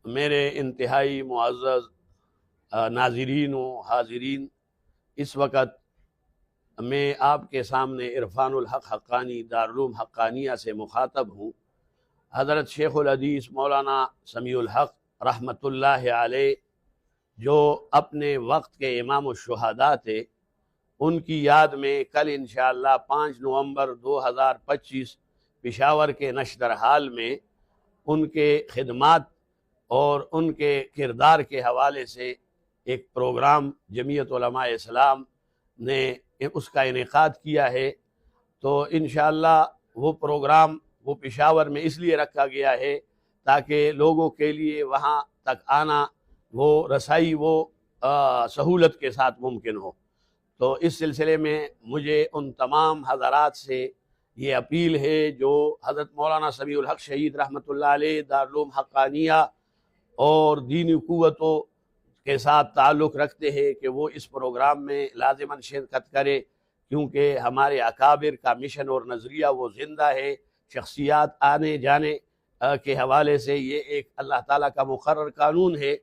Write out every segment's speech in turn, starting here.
میرے انتہائی معزز ناظرین و حاضرین، اس وقت میں آپ کے سامنے عرفان الحق حقانی دارالعلوم حقانیہ سے مخاطب ہوں۔ حضرت شیخ الحدیث مولانا سمیع الحق رحمۃ اللہ علیہ جو اپنے وقت کے امام الشہداء تھے، ان کی یاد میں کل انشاءاللہ 5 نومبر 2025 پشاور کے نشتر حال میں ان کے خدمات اور ان کے کردار کے حوالے سے ایک پروگرام جمعیت علماء اسلام نے اس کا انعقاد کیا ہے۔ تو انشاءاللہ وہ پروگرام وہ پشاور میں اس لیے رکھا گیا ہے تاکہ لوگوں کے لیے وہاں تک آنا وہ رسائی وہ سہولت کے ساتھ ممکن ہو۔ تو اس سلسلے میں مجھے ان تمام حضرات سے یہ اپیل ہے جو حضرت مولانا سمیع الحق شہید رحمۃ اللہ علیہ دارالعلوم حقانیہ اور دینی قوتوں کے ساتھ تعلق رکھتے ہیں کہ وہ اس پروگرام میں لازماً شرکت کرے، کیونکہ ہمارے اکابر کا مشن اور نظریہ وہ زندہ ہے۔ شخصیات آنے جانے کے حوالے سے یہ ایک اللہ تعالیٰ کا مقرر قانون ہے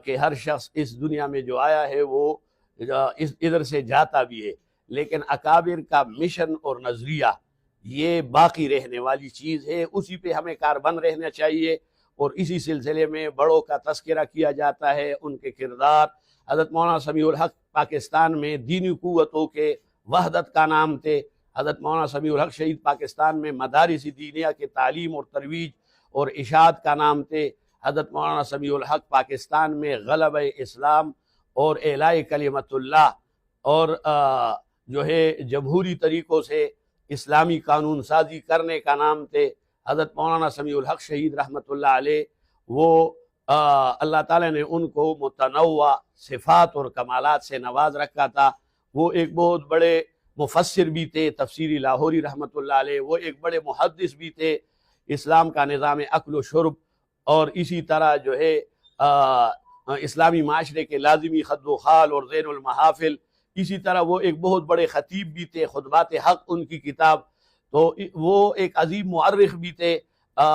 کہ ہر شخص اس دنیا میں جو آیا ہے وہ ادھر سے جاتا بھی ہے، لیکن اکابر کا مشن اور نظریہ یہ باقی رہنے والی چیز ہے، اسی پہ ہمیں کاربند رہنا چاہیے۔ اور اسی سلسلے میں بڑوں کا تذکرہ کیا جاتا ہے، ان کے کردار۔ حضرت مولانا سمیع الحق پاکستان میں دینی قوتوں کے وحدت کا نام تھے۔ حضرت مولانا سمیع الحق شہید پاکستان میں مدارس دینیہ کے تعلیم اور ترویج اور اشاعت کا نام تھے۔ حضرت مولانا سمیع الحق پاکستان میں غلبہ اسلام اور اعلاء کلمت اللہ اور جو ہے جمہوری طریقوں سے اسلامی قانون سازی کرنے کا نام تھے۔ حضرت مولانا سمیع الحق شہید رحمۃ اللہ علیہ وہ اللہ تعالیٰ نے ان کو متنوع صفات اور کمالات سے نواز رکھا تھا۔ وہ ایک بہت بڑے مفسر بھی تھے، تفسیری لاہوری رحمۃ اللہ علیہ، وہ ایک بڑے محدث بھی تھے۔ اسلام کا نظام اکل و شرب اور اسی طرح جو ہے اسلامی معاشرے کے لازمی خد و خال اور زین المحافل، اسی طرح وہ ایک بہت بڑے خطیب بھی تھے، خطبات حق ان کی کتاب۔ تو وہ ایک عظیم مؤرخ بھی تھے،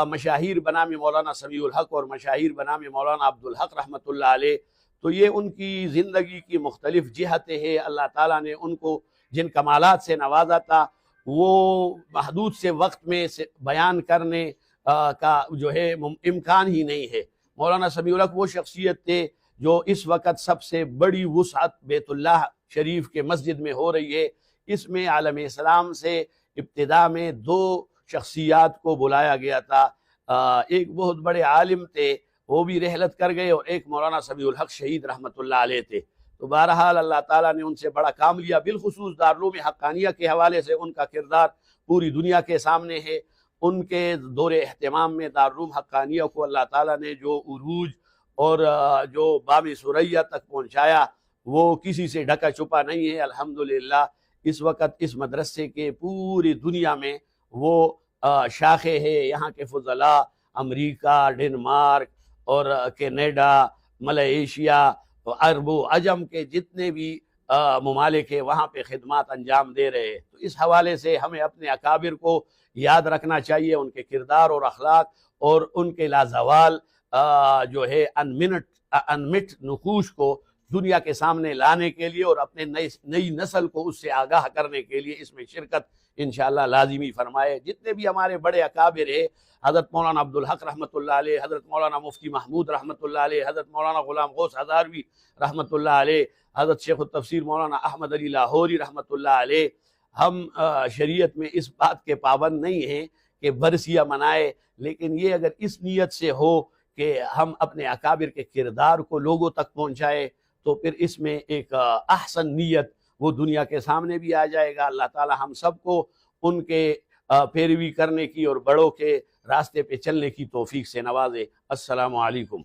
مشاہیر بنام مولانا سمیع الحق اور مشاہیر بنام مولانا عبدالحق رحمۃ اللہ علیہ۔ تو یہ ان کی زندگی کی مختلف جہتیں ہیں۔ اللہ تعالیٰ نے ان کو جن کمالات سے نوازا تھا وہ محدود سے وقت میں بیان کرنے کا جو ہے امکان ہی نہیں ہے۔ مولانا سمیع الحق وہ شخصیت تھے جو اس وقت سب سے بڑی وسعت بیت اللہ شریف کے مسجد میں ہو رہی ہے۔ اس میں عالم اسلام سے ابتدا میں 2 شخصیات کو بلایا گیا تھا، ایک بہت بڑے عالم تھے وہ بھی رحلت کر گئے، اور ایک مولانا سمیع الحق شہید رحمۃ اللہ علیہ تھے۔ تو بہرحال اللہ تعالیٰ نے ان سے بڑا کام لیا، بالخصوص دارالعلوم حقانیہ کے حوالے سے ان کا کردار پوری دنیا کے سامنے ہے۔ ان کے دور اہتمام میں دارالعلوم حقانیہ کو اللہ تعالیٰ نے جو عروج اور جو بام ثریا تک پہنچایا وہ کسی سے ڈھکا چھپا نہیں ہے۔ الحمدللہ اس وقت اس مدرسے کے پوری دنیا میں وہ شاخیں ہیں۔ یہاں کے فضلاء امریکہ، ڈنمارک اور کینیڈا، ملائیشیا، عرب و عجم کے جتنے بھی ممالک ہیں وہاں پہ خدمات انجام دے رہے ہیں۔ تو اس حوالے سے ہمیں اپنے اکابر کو یاد رکھنا چاہیے، ان کے کردار اور اخلاق اور ان کے لازوال جو ہے انمٹ نقوش کو دنیا کے سامنے لانے کے لیے اور اپنے نئی نسل کو اس سے آگاہ کرنے کے لیے اس میں شرکت انشاءاللہ لازمی فرمائے۔ جتنے بھی ہمارے بڑے اکابر ہیں، حضرت مولانا عبدالحق رحمۃ اللہ علیہ، حضرت مولانا مفتی محمود رحمۃ اللہ علیہ، حضرت مولانا غلام غوث ہزاروی رحمۃ اللہ علیہ، حضرت شیخ التفسیر مولانا احمد علی لاہوری رحمۃ اللہ علیہ، ہم شریعت میں اس بات کے پابند نہیں ہیں کہ برسیہ منائے، لیکن یہ اگر اس نیت سے ہو کہ ہم اپنے اکابر کے کردار کو لوگوں تک پہنچائے تو پھر اس میں ایک احسن نیت وہ دنیا کے سامنے بھی آ جائے گا۔ اللہ تعالی ہم سب کو ان کے پیروی کرنے کی اور بڑوں کے راستے پہ چلنے کی توفیق سے نوازے۔ السلام علیکم۔